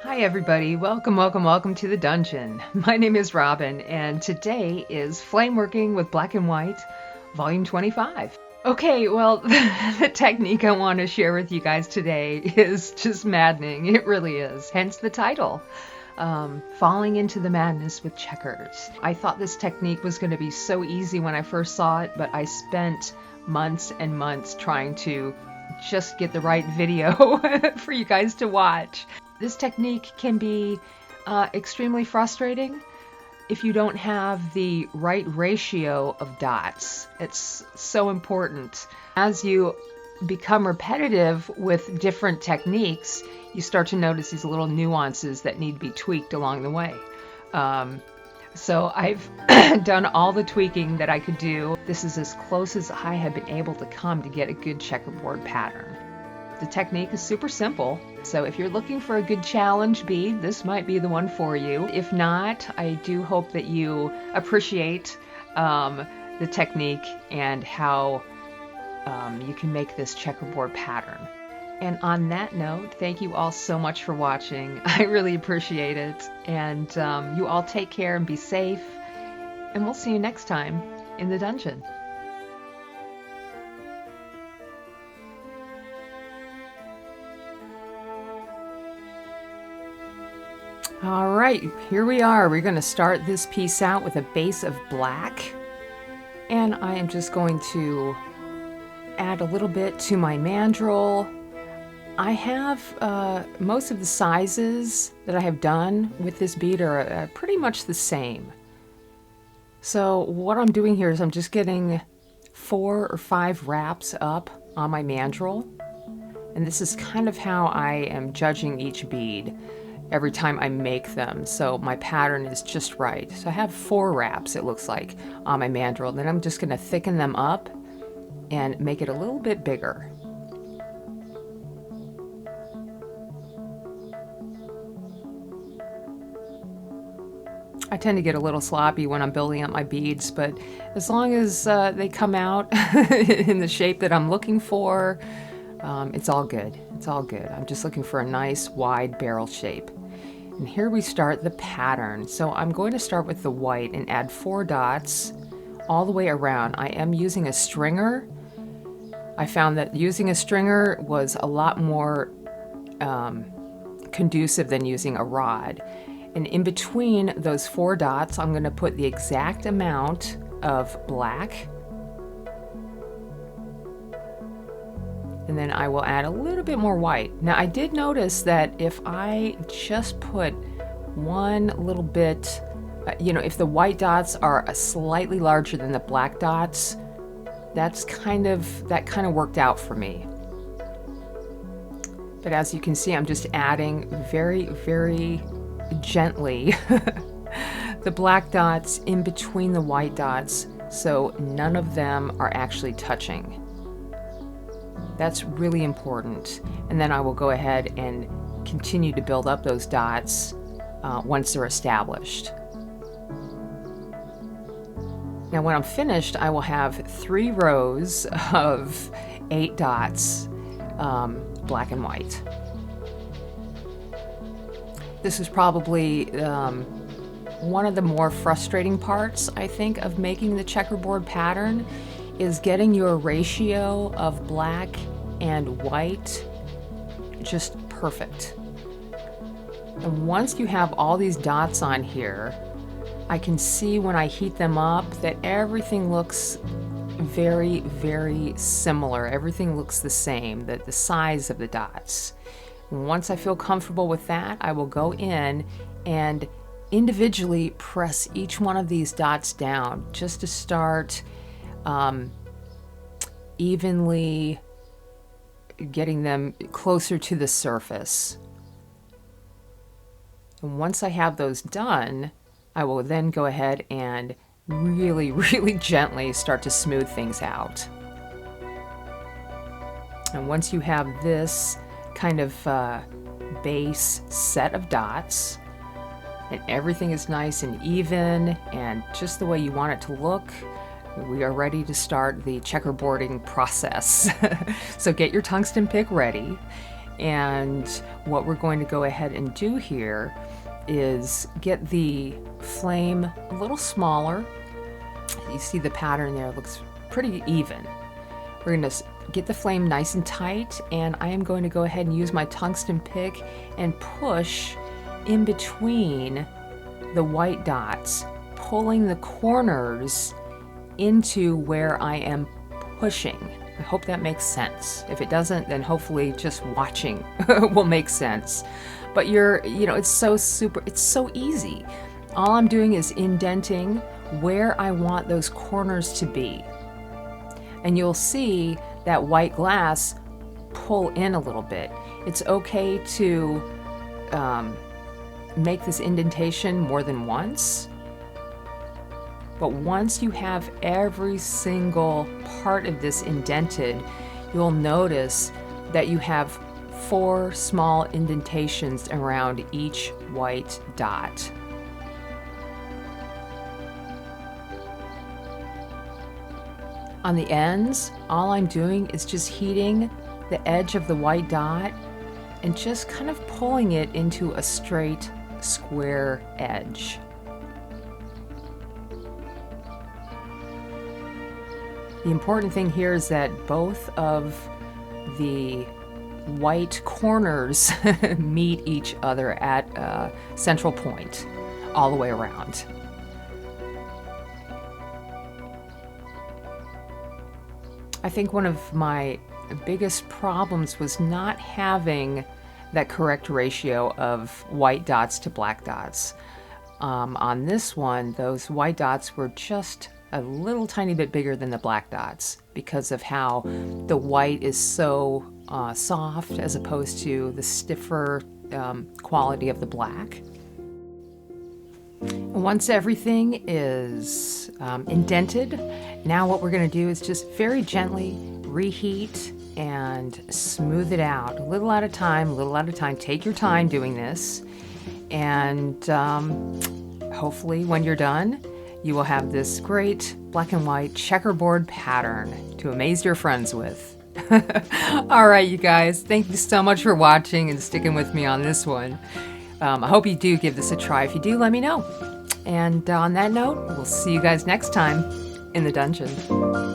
Hi everybody, welcome to the dungeon. My name is Robin and today is Flameworking with Black and White, volume 25. Okay, well, the technique I want to share with you guys today is just maddening. It really is, hence the title. Falling into the madness with checkers. I thought this technique was going to be so easy when I first saw it, but I spent months and months trying to just get the right video for you guys to watch. This technique can be extremely frustrating if you don't have the right ratio of dots. It's so important. As you become repetitive with different techniques, you start to notice these little nuances that need to be tweaked along the way. So I've done all the tweaking that I could do. This is as close as I have been able to come to get a good checkerboard pattern. The technique is super simple, so if you're looking for a good challenge bead, this might be the one for you. If not, I do hope that you appreciate the technique and how you can make this checkerboard pattern. And on that note, thank you all so much for watching. I really appreciate it. And you all take care and be safe. And we'll see you next time in the dungeon. All right, here we are. We're going to start this piece out with a base of black. And I am just going to add a little bit to my mandrel. I have most of the sizes that I have done with this bead are pretty much the same. So what I'm doing here is I'm just getting 4 or 5 wraps up on my mandrel. And this is kind of how I am judging each bead every time I make them, so my pattern is just right. So I have 4 wraps, it looks like, on my mandrel. Then I'm just going to thicken them up and make it a little bit bigger. I tend to get a little sloppy when I'm building up my beads, but as long as they come out in the shape that I'm looking for, it's all good. It's all good. I'm just looking for a nice wide barrel shape. And here we start the pattern. So I'm going to start with the white and add 4 dots all the way around. I am using a stringer. I found that using a stringer was a lot more conducive than using a rod. And in between those 4 dots, I'm going to put the exact amount of black. And then I will add a little bit more white. Now I did notice that if I just put one little bit, if the white dots are slightly larger than the black dots, that kind of worked out for me. But as you can see, I'm just adding very, very gently the black dots in between the white dots, so none of them are actually touching. That's really important. And then I will go ahead and continue to build up those dots once they're established. Now when I'm finished, I will have 3 rows of 8 dots, black and white. This is probably one of the more frustrating parts, I think, of making the checkerboard pattern, is getting your ratio of black and white just perfect. And once you have all these dots on here, I can see when I heat them up that everything looks very, very similar. Everything looks the same, the size of the dots. And once I feel comfortable with that, I will go in and individually press each one of these dots down just to start evenly getting them closer to the surface. And once I have those done, I will then go ahead and really, really gently start to smooth things out. And once you have this kind of base set of dots, and everything is nice and even and just the way you want it to look, we are ready to start the checkerboarding process. So get your tungsten pick ready And what we're going to go ahead and do here is get the flame a little smaller. You see the pattern there, it looks pretty even. We're going to get the flame nice and tight, and I am going to go ahead and use my tungsten pick and push in between the white dots, pulling the corners into where I am pushing. I hope that makes sense. If it doesn't, then hopefully just watching will make sense. But it's so easy. All I'm doing is indenting where I want those corners to be. And you'll see that white glass pull in a little bit. It's okay to make this indentation more than once. But once you have every single part of this indented, you'll notice that you have 4 small indentations around each white dot. On the ends, all I'm doing is just heating the edge of the white dot and just kind of pulling it into a straight square edge. The important thing here is that both of the white corners meet each other at a central point all the way around. I think one of my biggest problems was not having that correct ratio of white dots to black dots. On this one, those white dots were just a little tiny bit bigger than the black dots because of how the white is so soft as opposed to the stiffer quality of the black. Once everything is indented, now what we're going to do is just very gently reheat and smooth it out, a little at a time, a little at a time. Take your time doing this, and hopefully when you're done, you will have this great black and white checkerboard pattern to amaze your friends with. All right, you guys, thank you so much for watching and sticking with me on this one. I hope you do give this a try. If you do, let me know. And on that note, we'll see you guys next time in the dungeon.